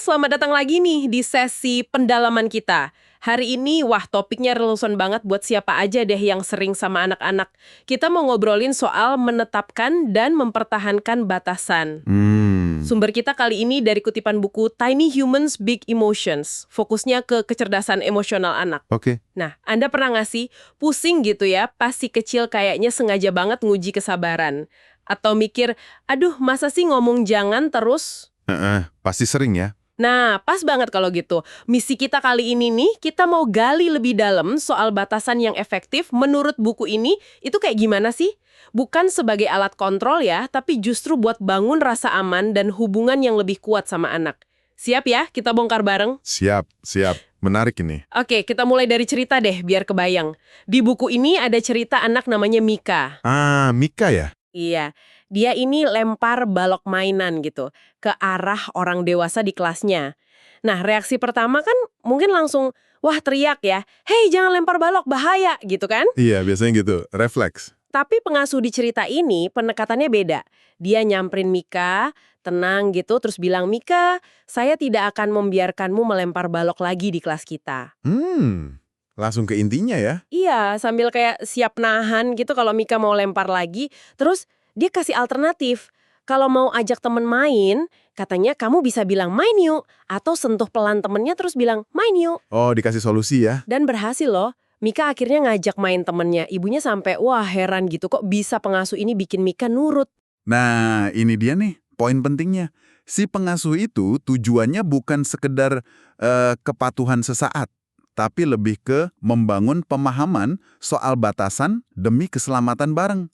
selamat datang lagi nih di sesi pendalaman kita. Hari ini, wah topiknya relevan banget buat siapa aja deh yang sering sama anak-anak. Kita mau ngobrolin soal menetapkan dan mempertahankan batasan. Sumber kita kali ini dari kutipan buku Tiny Humans Big Emotions. Fokusnya ke kecerdasan emosional anak. Oke. Nah, Anda pernah nggak sih pusing gitu ya, pas si kecil kayaknya sengaja banget nguji kesabaran? Atau mikir, aduh masa sih ngomong jangan terus? Pasti sering ya. Nah, pas banget kalau gitu. Misi kita kali ini nih, kita mau gali lebih dalam soal batasan yang efektif menurut buku ini, itu kayak gimana sih? Bukan sebagai alat kontrol ya, tapi justru buat bangun rasa aman dan hubungan yang lebih kuat sama anak. Siap ya, kita bongkar bareng? Siap. Menarik ini. Oke, kita mulai dari cerita deh, biar kebayang. Di buku ini ada cerita anak namanya Mika. Mika ya? Iya, dia ini lempar balok mainan gitu ke arah orang dewasa di kelasnya. Nah, reaksi pertama kan mungkin langsung, wah teriak ya, hei jangan lempar balok, bahaya gitu kan? Iya, biasanya gitu. Refleks. Tapi pengasuh di cerita ini pendekatannya beda. Dia nyamperin Mika, tenang gitu, terus bilang, Mika, saya tidak akan membiarkanmu melempar balok lagi di kelas kita. Langsung ke intinya ya. Iya, sambil kayak siap nahan gitu kalau Mika mau lempar lagi. Terus dia kasih alternatif. Kalau mau ajak temen main, katanya kamu bisa bilang main yuk. Atau sentuh pelan temennya terus bilang main yuk. Oh, dikasih solusi ya. Dan berhasil loh. Mika akhirnya ngajak main temennya. Ibunya sampai wah heran gitu kok bisa pengasuh ini bikin Mika nurut. Nah, ini dia nih poin pentingnya. Si pengasuh itu tujuannya bukan sekedar kepatuhan sesaat, tapi lebih ke membangun pemahaman soal batasan demi keselamatan bareng.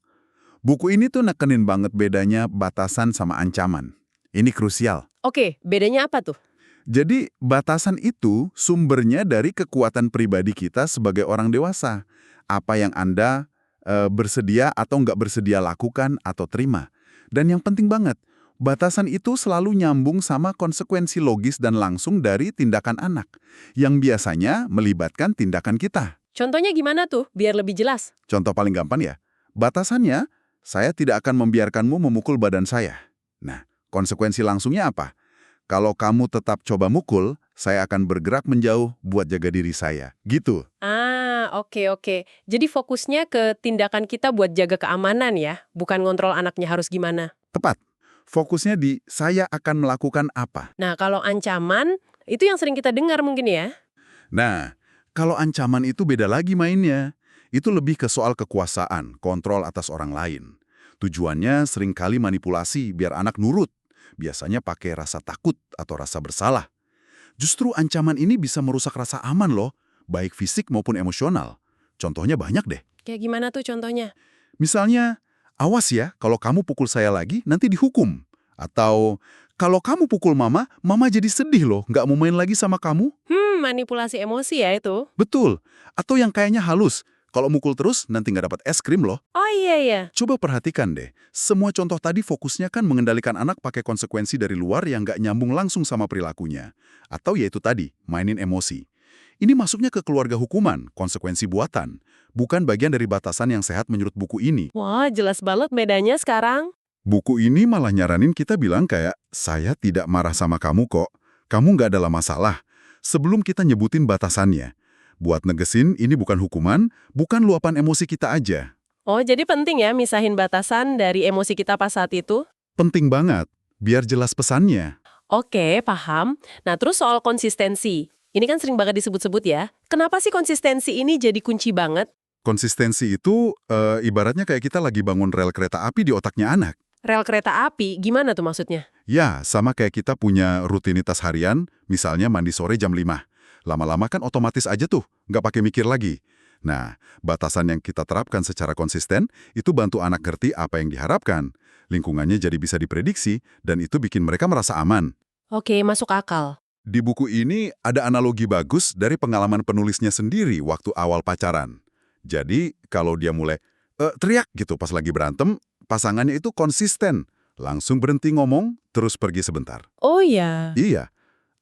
Buku ini tuh nekenin banget bedanya batasan sama ancaman. Ini krusial. Oke, bedanya apa tuh? Jadi, batasan itu sumbernya dari kekuatan pribadi kita sebagai orang dewasa. Apa yang Anda bersedia atau nggak bersedia lakukan atau terima. Dan yang penting banget, batasan itu selalu nyambung sama konsekuensi logis dan langsung dari tindakan anak, yang biasanya melibatkan tindakan kita. Contohnya gimana tuh, biar lebih jelas? Contoh paling gampang ya, batasannya, saya tidak akan membiarkanmu memukul badan saya. Nah, konsekuensi langsungnya apa? Kalau kamu tetap coba mukul, saya akan bergerak menjauh buat jaga diri saya. Gitu. Oke. Jadi fokusnya ke tindakan kita buat jaga keamanan ya, bukan ngontrol anaknya harus gimana. Tepat. Fokusnya di saya akan melakukan apa. Nah, kalau ancaman, itu yang sering kita dengar mungkin ya. Nah, kalau ancaman itu beda lagi mainnya. Itu lebih ke soal kekuasaan, kontrol atas orang lain. Tujuannya seringkali manipulasi biar anak nurut. Biasanya pakai rasa takut atau rasa bersalah. Justru ancaman ini bisa merusak rasa aman loh, baik fisik maupun emosional. Contohnya banyak deh. Kayak gimana tuh contohnya? Misalnya, awas ya, kalau kamu pukul saya lagi, nanti dihukum. Atau, kalau kamu pukul mama, mama jadi sedih loh, nggak mau main lagi sama kamu. Manipulasi emosi ya itu. Betul. Atau yang kayaknya halus, kalau mukul terus, nanti nggak dapat es krim loh. Oh iya. Coba perhatikan deh, semua contoh tadi fokusnya kan mengendalikan anak pakai konsekuensi dari luar yang nggak nyambung langsung sama perilakunya. Atau yaitu tadi, mainin emosi. Ini masuknya ke keluarga hukuman, konsekuensi buatan. Bukan bagian dari batasan yang sehat menurut buku ini. Wah, jelas banget bedanya sekarang. Buku ini malah nyaranin kita bilang kayak, saya tidak marah sama kamu kok, kamu nggak ada masalah. Sebelum kita nyebutin batasannya. Buat negesin, ini bukan hukuman, bukan luapan emosi kita aja. Oh, jadi penting ya misahin batasan dari emosi kita pas saat itu? Penting banget, biar jelas pesannya. Oke, paham. Nah, terus soal konsistensi. Ini kan sering banget disebut-sebut ya. Kenapa sih konsistensi ini jadi kunci banget? Konsistensi itu ibaratnya kayak kita lagi bangun rel kereta api di otaknya anak. Rel kereta api, gimana tuh maksudnya? Ya, sama kayak kita punya rutinitas harian, misalnya mandi sore jam 5. Lama-lama kan otomatis aja tuh, nggak pakai mikir lagi. Nah, batasan yang kita terapkan secara konsisten, itu bantu anak ngerti apa yang diharapkan. Lingkungannya jadi bisa diprediksi, dan itu bikin mereka merasa aman. Oke, masuk akal. Di buku ini ada analogi bagus dari pengalaman penulisnya sendiri waktu awal pacaran. Jadi, kalau dia mulai teriak gitu pas lagi berantem, pasangannya itu konsisten. Langsung berhenti ngomong, terus pergi sebentar. Oh ya. Iya.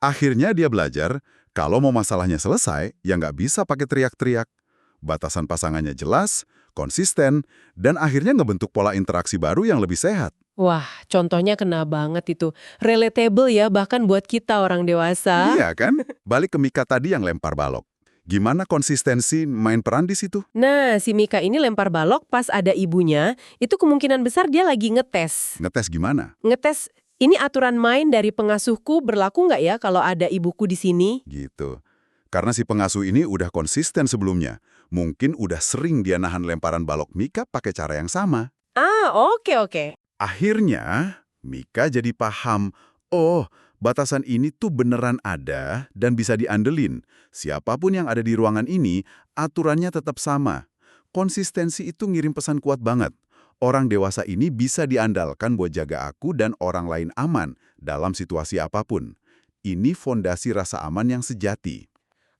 Akhirnya dia belajar, kalau mau masalahnya selesai, ya nggak bisa pakai teriak-teriak. Batasan pasangannya jelas, konsisten, dan akhirnya ngebentuk pola interaksi baru yang lebih sehat. Wah, contohnya kena banget itu. Relatable ya, bahkan buat kita orang dewasa. Iya kan? Balik ke Mika tadi yang lempar balok. Gimana konsistensi main peran di situ? Nah, si Mika ini lempar balok pas ada ibunya, itu kemungkinan besar dia lagi ngetes. Ngetes gimana? Ngetes, ini aturan main dari pengasuhku berlaku nggak ya kalau ada ibuku di sini? Gitu. Karena si pengasuh ini udah konsisten sebelumnya. Mungkin udah sering dia nahan lemparan balok Mika pakai cara yang sama. Ah, oke oke. Akhirnya, Mika jadi paham, oh, batasan ini tuh beneran ada dan bisa diandelin. Siapapun yang ada di ruangan ini, aturannya tetap sama. Konsistensi itu ngirim pesan kuat banget. Orang dewasa ini bisa diandalkan buat jaga aku dan orang lain aman dalam situasi apapun. Ini fondasi rasa aman yang sejati.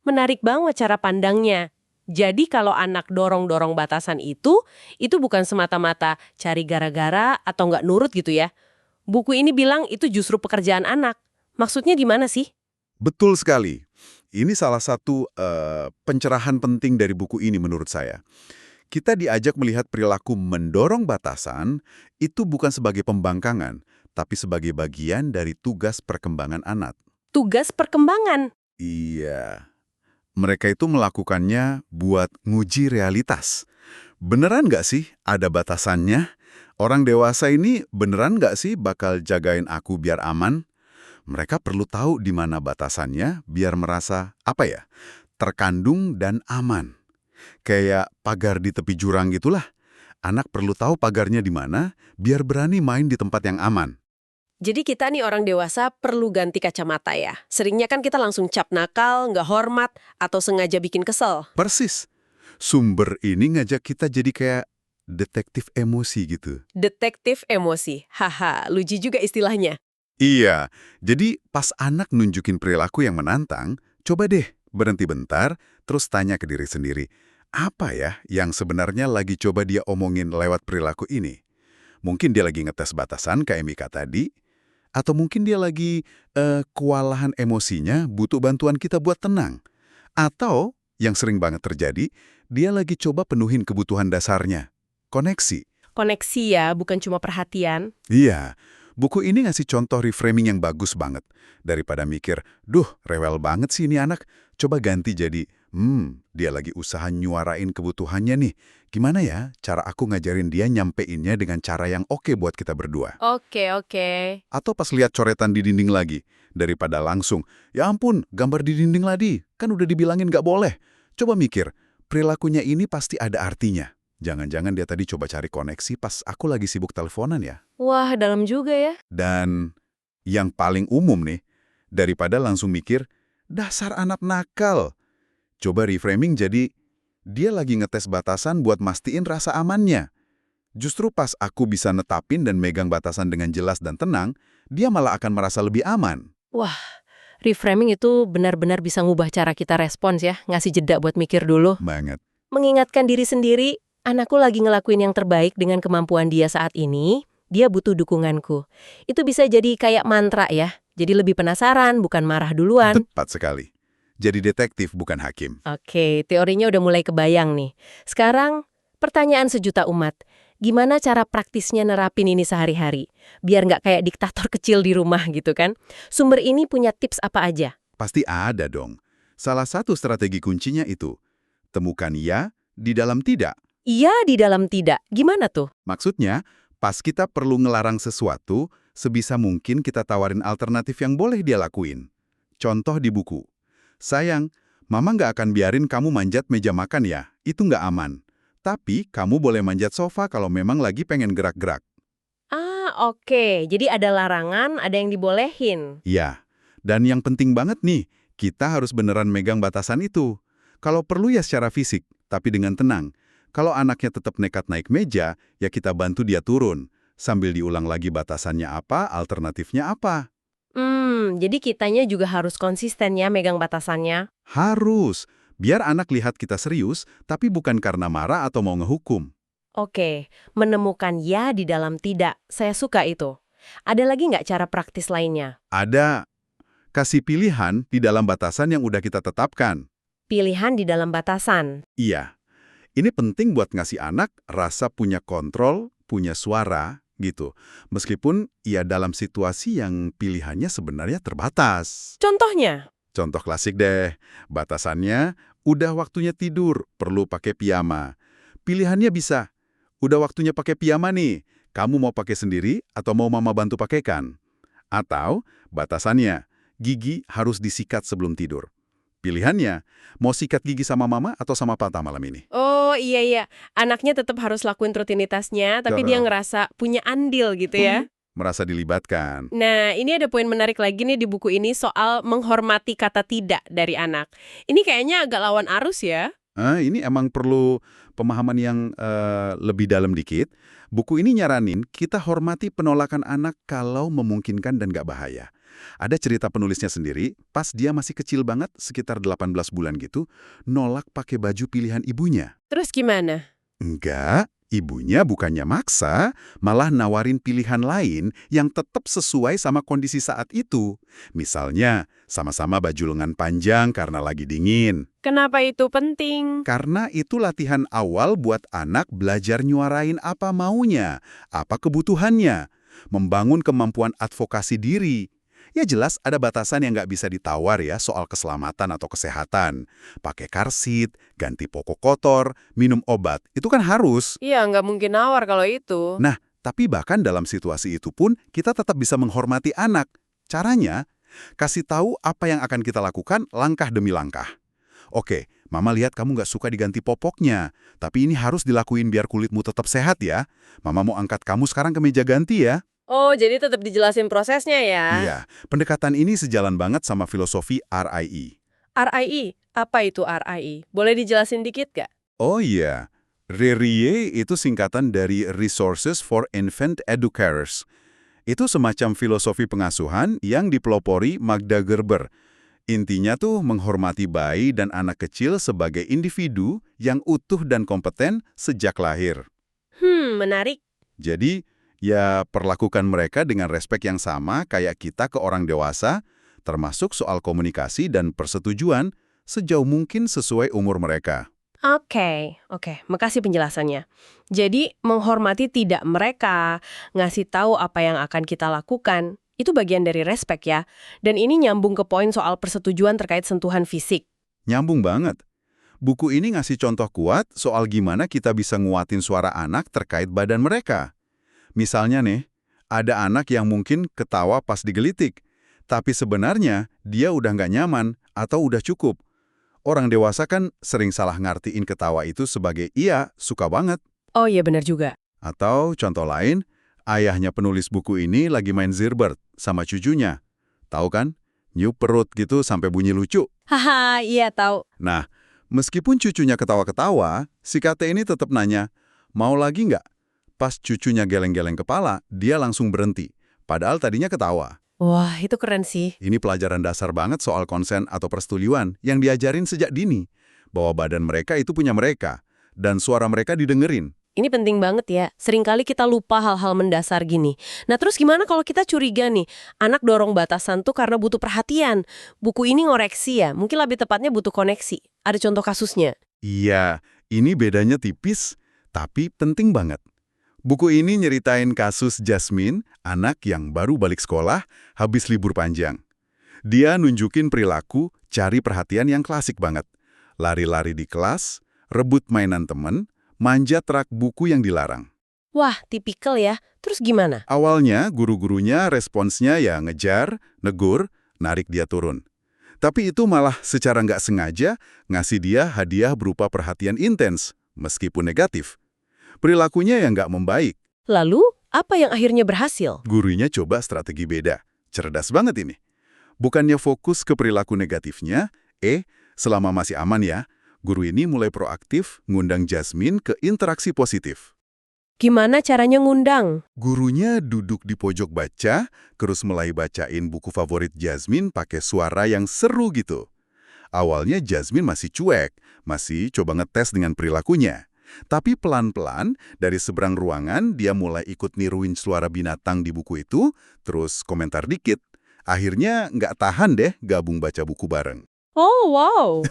Menarik banget cara pandangnya. Jadi kalau anak dorong-dorong batasan itu bukan semata-mata cari gara-gara atau nggak nurut gitu ya. Buku ini bilang itu justru pekerjaan anak. Maksudnya gimana sih? Betul sekali. Ini salah satu pencerahan penting dari buku ini menurut saya. Kita diajak melihat perilaku mendorong batasan itu bukan sebagai pembangkangan, tapi sebagai bagian dari tugas perkembangan anak. Tugas perkembangan. Iya. Mereka itu melakukannya buat nguji realitas. Beneran nggak sih ada batasannya? Orang dewasa ini beneran nggak sih bakal jagain aku biar aman? Mereka perlu tahu di mana batasannya biar merasa, terkandung dan aman. Kayak pagar di tepi jurang gitulah. Anak perlu tahu pagarnya di mana biar berani main di tempat yang aman. Jadi kita nih orang dewasa perlu ganti kacamata ya. Seringnya kan kita langsung cap nakal, nggak hormat, atau sengaja bikin kesel. Persis. Sumber ini ngajak kita jadi kayak detektif emosi gitu. Detektif emosi. Haha, lucu juga istilahnya. Iya, jadi pas anak nunjukin perilaku yang menantang, coba deh berhenti bentar, terus tanya ke diri sendiri, apa ya yang sebenarnya lagi coba dia omongin lewat perilaku ini? Mungkin dia lagi ngetes batasan kayak Mika tadi, atau mungkin dia lagi kewalahan emosinya butuh bantuan kita buat tenang. Atau, yang sering banget terjadi, dia lagi coba penuhin kebutuhan dasarnya. Koneksi. Koneksi ya, bukan cuma perhatian. Iya, buku ini ngasih contoh reframing yang bagus banget. Daripada mikir, duh rewel banget sih ini anak, coba ganti jadi, dia lagi usaha nyuarain kebutuhannya nih. Gimana ya cara aku ngajarin dia nyampeinnya dengan cara yang oke buat kita berdua? Oke, oke. Atau pas lihat coretan di dinding lagi, daripada langsung, ya ampun, gambar di dinding lagi, kan udah dibilangin nggak boleh. Coba mikir, perilakunya ini pasti ada artinya. Jangan-jangan dia tadi coba cari koneksi pas aku lagi sibuk teleponan ya. Wah, dalam juga ya. Dan yang paling umum nih, daripada langsung mikir, dasar anak nakal. Coba reframing jadi, dia lagi ngetes batasan buat mastiin rasa amannya. Justru pas aku bisa netapin dan megang batasan dengan jelas dan tenang, dia malah akan merasa lebih aman. Wah, reframing itu benar-benar bisa ngubah cara kita respons ya, ngasih jeda buat mikir dulu. Banget. Mengingatkan diri sendiri, anakku lagi ngelakuin yang terbaik dengan kemampuan dia saat ini, dia butuh dukunganku. Itu bisa jadi kayak mantra ya, jadi lebih penasaran, bukan marah duluan. Tepat sekali. Jadi detektif bukan hakim. Oke, teorinya udah mulai kebayang nih. Sekarang, pertanyaan sejuta umat. Gimana cara praktisnya nerapin ini sehari-hari? Biar nggak kayak diktator kecil di rumah gitu kan. Sumber ini punya tips apa aja? Pasti ada dong. Salah satu strategi kuncinya itu, temukan ya di dalam tidak. Iya di dalam tidak. Gimana tuh? Maksudnya, pas kita perlu ngelarang sesuatu, sebisa mungkin kita tawarin alternatif yang boleh dia lakuin. Contoh di buku. Sayang, Mama nggak akan biarin kamu manjat meja makan ya, itu nggak aman. Tapi kamu boleh manjat sofa kalau memang lagi pengen gerak-gerak. Ah, oke. Jadi ada larangan, ada yang dibolehin. Ya, dan yang penting banget nih, kita harus beneran megang batasan itu. Kalau perlu ya secara fisik, tapi dengan tenang. Kalau anaknya tetap nekat naik meja, ya kita bantu dia turun. Sambil diulang lagi batasannya apa, alternatifnya apa. Jadi kitanya juga harus konsisten ya megang batasannya. Harus. Biar anak lihat kita serius, tapi bukan karena marah atau mau ngehukum. Oke, menemukan ya di dalam tidak. Saya suka itu. Ada lagi nggak cara praktis lainnya? Ada kasih pilihan di dalam batasan yang udah kita tetapkan. Pilihan di dalam batasan. Iya, ini penting buat ngasih anak rasa punya kontrol, punya suara, gitu. Meskipun ya dalam situasi yang pilihannya sebenarnya terbatas. Contohnya? Contoh klasik deh, batasannya udah waktunya tidur, perlu pakai piyama. Pilihannya bisa, udah waktunya pakai piyama nih, kamu mau pakai sendiri atau mau mama bantu pakaikan? Atau batasannya, gigi harus disikat sebelum tidur. Pilihannya, mau sikat gigi sama mama atau sama papa malam ini? Oh iya iya, anaknya tetap harus lakuin rutinitasnya, tapi dia Betul. ngerasa punya andil gitu ya. Merasa dilibatkan. Nah, ini ada poin menarik lagi nih di buku ini soal menghormati kata tidak dari anak. Ini kayaknya agak lawan arus ya. Ini emang perlu pemahaman yang lebih dalam dikit. Buku ini nyaranin kita hormati penolakan anak kalau memungkinkan dan nggak bahaya. Ada cerita penulisnya sendiri, pas dia masih kecil banget, sekitar 18 bulan gitu, nolak pakai baju pilihan ibunya. Terus gimana? Enggak, ibunya bukannya maksa, malah nawarin pilihan lain yang tetap sesuai sama kondisi saat itu. Misalnya, sama-sama baju lengan panjang karena lagi dingin. Kenapa itu penting? Karena itu latihan awal buat anak belajar nyuarain apa maunya, apa kebutuhannya, membangun kemampuan advokasi diri. Ya jelas ada batasan yang nggak bisa ditawar ya soal keselamatan atau kesehatan. Pakai car seat, ganti popok kotor, minum obat, itu kan harus. Iya, nggak mungkin nawar kalau itu. Nah, tapi bahkan dalam situasi itu pun kita tetap bisa menghormati anak. Caranya, kasih tahu apa yang akan kita lakukan langkah demi langkah. Oke, mama lihat kamu nggak suka diganti popoknya, tapi ini harus dilakuin biar kulitmu tetap sehat ya. Mama mau angkat kamu sekarang ke meja ganti ya. Oh, jadi tetap dijelasin prosesnya ya? Iya, pendekatan ini sejalan banget sama filosofi RIE. RIE? Apa itu RIE? Boleh dijelasin dikit gak? Oh iya, RIE itu singkatan dari Resources for Infant Educators. Itu semacam filosofi pengasuhan yang dipelopori Magda Gerber. Intinya tuh menghormati bayi dan anak kecil sebagai individu yang utuh dan kompeten sejak lahir. Menarik. Jadi, ya perlakukan mereka dengan respek yang sama kayak kita ke orang dewasa, termasuk soal komunikasi dan persetujuan sejauh mungkin sesuai umur mereka. Oke. Makasih penjelasannya. Jadi, menghormati tidak mereka, ngasih tahu apa yang akan kita lakukan, itu bagian dari respek ya. Dan ini nyambung ke poin soal persetujuan terkait sentuhan fisik. Nyambung banget. Buku ini ngasih contoh kuat soal gimana kita bisa nguatin suara anak terkait badan mereka. Misalnya nih, ada anak yang mungkin ketawa pas digelitik, tapi sebenarnya dia udah nggak nyaman atau udah cukup. Orang dewasa kan sering salah ngartiin ketawa itu sebagai iya, suka banget. Oh iya benar juga. Atau contoh lain, ayahnya penulis buku ini lagi main zirbert sama cucunya. Tahu kan? Nyup perut gitu sampai bunyi lucu. Haha, iya tahu. Nah, meskipun cucunya ketawa-ketawa, si kakek ini tetap nanya, mau lagi nggak? Pas cucunya geleng-geleng kepala, dia langsung berhenti. Padahal tadinya ketawa. Wah, itu keren sih. Ini pelajaran dasar banget soal konsen atau persetujuan yang diajarin sejak dini. Bahwa badan mereka itu punya mereka, dan suara mereka didengerin. Ini penting banget ya. Seringkali kita lupa hal-hal mendasar gini. Nah terus gimana kalau kita curiga nih, anak dorong batasan tuh karena butuh perhatian. Buku ini ngoreksi ya, mungkin lebih tepatnya butuh koneksi. Ada contoh kasusnya? Iya, ini bedanya tipis, tapi penting banget. Buku ini nyeritain kasus Jasmine, anak yang baru balik sekolah habis libur panjang. Dia nunjukin perilaku cari perhatian yang klasik banget. Lari-lari di kelas, rebut mainan temen, manjat rak buku yang dilarang. Wah, tipikal ya. Terus gimana? Awalnya guru-gurunya responsnya ya ngejar, negur, narik dia turun. Tapi itu malah secara nggak sengaja ngasih dia hadiah berupa perhatian intens, meskipun negatif. Perilakunya yang nggak membaik. Lalu, apa yang akhirnya berhasil? Gurunya coba strategi beda. Cerdas banget ini. Bukannya fokus ke perilaku negatifnya, selama masih aman ya, guru ini mulai proaktif ngundang Jasmine ke interaksi positif. Gimana caranya ngundang? Gurunya duduk di pojok baca, terus mulai bacain buku favorit Jasmine pakai suara yang seru gitu. Awalnya Jasmine masih cuek, masih coba ngetes dengan perilakunya. Tapi pelan-pelan, dari seberang ruangan, dia mulai ikut niruin suara binatang di buku itu, terus komentar dikit. Akhirnya nggak tahan deh gabung baca buku bareng. Oh, wow.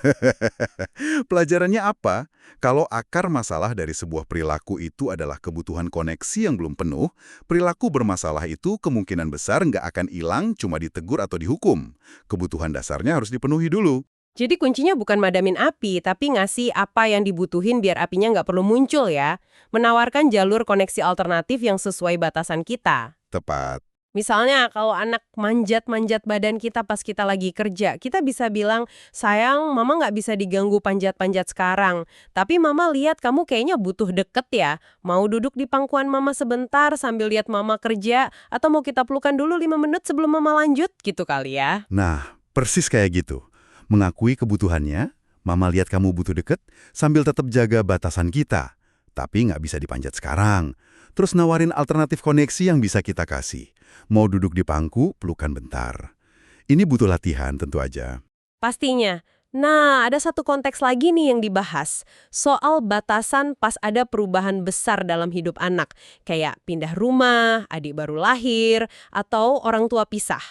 Pelajarannya apa? Kalau akar masalah dari sebuah perilaku itu adalah kebutuhan koneksi yang belum penuh, perilaku bermasalah itu kemungkinan besar nggak akan hilang cuma ditegur atau dihukum. Kebutuhan dasarnya harus dipenuhi dulu. Jadi kuncinya bukan madamin api, tapi ngasih apa yang dibutuhin biar apinya nggak perlu muncul ya. Menawarkan jalur koneksi alternatif yang sesuai batasan kita. Tepat. Misalnya kalau anak manjat-manjat badan kita pas kita lagi kerja, kita bisa bilang, sayang mama nggak bisa diganggu panjat-panjat sekarang. Tapi mama lihat kamu kayaknya butuh deket ya. Mau duduk di pangkuan mama sebentar sambil lihat mama kerja, atau mau kita pelukan dulu 5 menit sebelum mama lanjut? Gitu kali ya. Nah, persis kayak gitu. Mengakui kebutuhannya, mama lihat kamu butuh deket, sambil tetap jaga batasan kita. Tapi nggak bisa dipanjat sekarang. Terus nawarin alternatif koneksi yang bisa kita kasih. Mau duduk di pangku, pelukan bentar. Ini butuh latihan tentu aja. Pastinya. Nah, ada satu konteks lagi nih yang dibahas. Soal batasan pas ada perubahan besar dalam hidup anak. Kayak pindah rumah, adik baru lahir, atau orang tua pisah.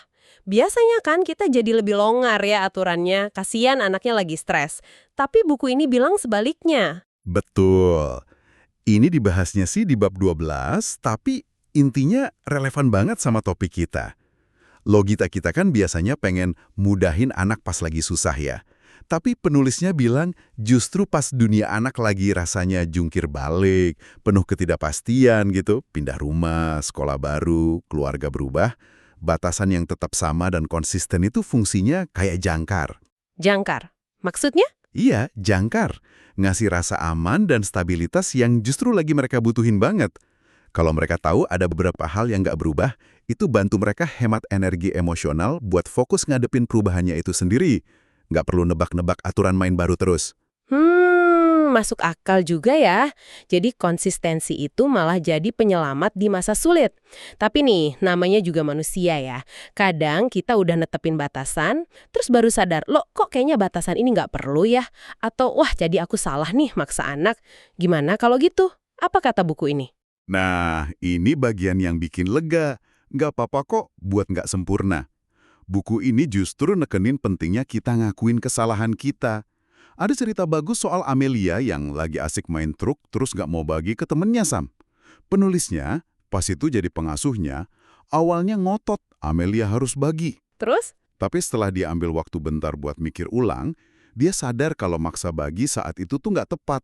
Biasanya kan kita jadi lebih longgar ya aturannya, kasihan anaknya lagi stres. Tapi buku ini bilang sebaliknya. Betul. Ini dibahasnya sih di bab 12, tapi intinya relevan banget sama topik kita. Logika kita kan biasanya pengen mudahin anak pas lagi susah ya. Tapi penulisnya bilang justru pas dunia anak lagi rasanya jungkir balik, penuh ketidakpastian gitu, pindah rumah, sekolah baru, keluarga berubah, batasan yang tetap sama dan konsisten itu fungsinya kayak jangkar. Jangkar. Maksudnya? Iya, jangkar. Ngasih rasa aman dan stabilitas yang justru lagi mereka butuhin banget. Kalau mereka tahu ada beberapa hal yang nggak berubah, itu bantu mereka hemat energi emosional buat fokus ngadepin perubahannya itu sendiri. Nggak perlu nebak-nebak aturan main baru terus. Masuk akal juga ya. Jadi konsistensi itu malah jadi penyelamat di masa sulit. Tapi nih, namanya juga manusia ya. Kadang kita udah netepin batasan, terus baru sadar, loh kok kayaknya batasan ini nggak perlu ya? Atau wah jadi aku salah nih maksa anak. Gimana kalau gitu? Apa kata buku ini? Nah, ini bagian yang bikin lega. Nggak apa-apa kok buat nggak sempurna. Buku ini justru nekenin pentingnya kita ngakuin kesalahan kita. Ada cerita bagus soal Amelia yang lagi asik main truk terus nggak mau bagi ke temennya, Sam. Penulisnya, pas itu jadi pengasuhnya, awalnya ngotot Amelia harus bagi. Terus? Tapi setelah dia ambil waktu bentar buat mikir ulang, dia sadar kalau maksa bagi saat itu tuh nggak tepat.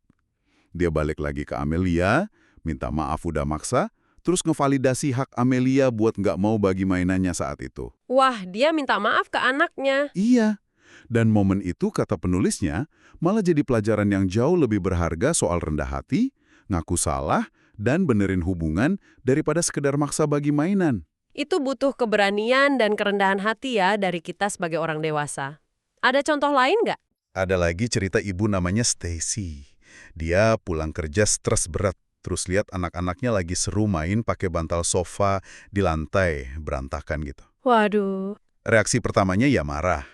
Dia balik lagi ke Amelia, minta maaf udah maksa, terus ngevalidasi hak Amelia buat nggak mau bagi mainannya saat itu. Wah, dia minta maaf ke anaknya. Iya. Dan momen itu, kata penulisnya, malah jadi pelajaran yang jauh lebih berharga soal rendah hati, ngaku salah, dan benerin hubungan daripada sekedar maksa bagi mainan. Itu butuh keberanian dan kerendahan hati ya dari kita sebagai orang dewasa. Ada contoh lain nggak? Ada lagi cerita ibu namanya Stacy. Dia pulang kerja stres berat, terus lihat anak-anaknya lagi seru main pakai bantal sofa di lantai, berantakan gitu. Waduh. Reaksi pertamanya ya marah.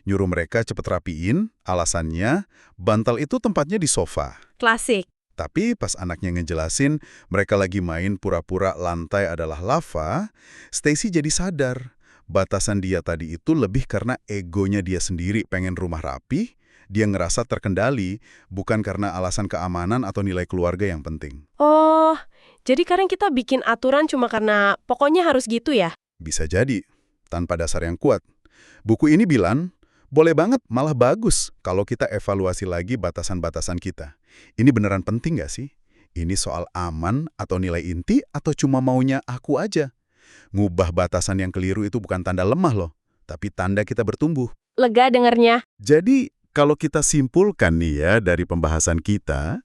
Nyuruh mereka cepet rapiin, alasannya bantal itu tempatnya di sofa. Klasik. Tapi pas anaknya ngejelasin mereka lagi main pura-pura lantai adalah lava, Stacy jadi sadar. Batasan dia tadi itu lebih karena egonya dia sendiri pengen rumah rapi, dia ngerasa terkendali, bukan karena alasan keamanan atau nilai keluarga yang penting. Oh, jadi kadang kita bikin aturan cuma karena pokoknya harus gitu ya? Bisa jadi, tanpa dasar yang kuat. Buku ini bilang, boleh banget, malah bagus kalau kita evaluasi lagi batasan-batasan kita. Ini beneran penting nggak sih? Ini soal aman atau nilai inti atau cuma maunya aku aja? Ngubah batasan yang keliru itu bukan tanda lemah loh, tapi tanda kita bertumbuh. Lega dengernya. Jadi, kalau kita simpulkan nih ya dari pembahasan kita,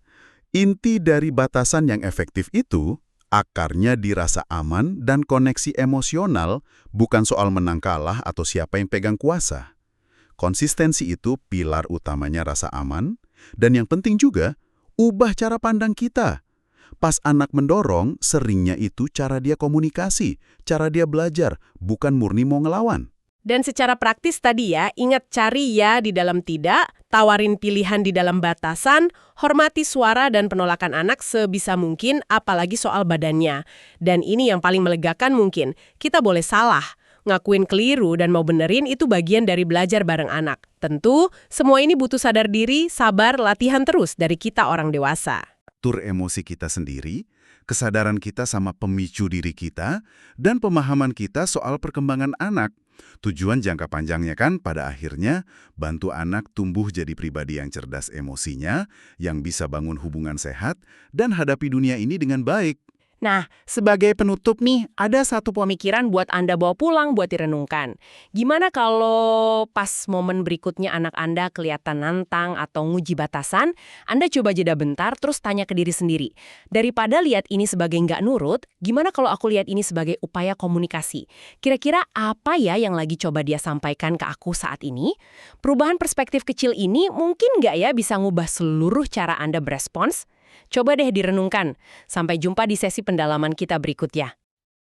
inti dari batasan yang efektif itu, akarnya di rasa aman dan koneksi emosional, bukan soal menang kalah atau siapa yang pegang kuasa. Konsistensi itu pilar utamanya rasa aman, dan yang penting juga, ubah cara pandang kita. Pas anak mendorong, seringnya itu cara dia komunikasi, cara dia belajar, bukan murni mau ngelawan. Dan secara praktis tadi ya, ingat cari ya di dalam tidak, tawarin pilihan di dalam batasan, hormati suara dan penolakan anak sebisa mungkin, apalagi soal badannya. Dan ini yang paling melegakan mungkin, kita boleh salah. Ngakuin keliru dan mau benerin itu bagian dari belajar bareng anak. Tentu, semua ini butuh sadar diri, sabar, latihan terus dari kita orang dewasa. Tur emosi kita sendiri, kesadaran kita sama pemicu diri kita, dan pemahaman kita soal perkembangan anak. Tujuan jangka panjangnya kan pada akhirnya bantu anak tumbuh jadi pribadi yang cerdas emosinya, yang bisa bangun hubungan sehat, dan hadapi dunia ini dengan baik. Nah, sebagai penutup nih, ada satu pemikiran buat Anda bawa pulang buat direnungkan. Gimana kalau pas momen berikutnya anak Anda kelihatan nantang atau nguji batasan, Anda coba jeda bentar terus tanya ke diri sendiri. Daripada lihat ini sebagai nggak nurut, gimana kalau aku lihat ini sebagai upaya komunikasi? Kira-kira apa ya yang lagi coba dia sampaikan ke aku saat ini? Perubahan perspektif kecil ini mungkin nggak ya bisa ngubah seluruh cara Anda berespons? Coba deh direnungkan. Sampai jumpa di sesi pendalaman kita berikutnya.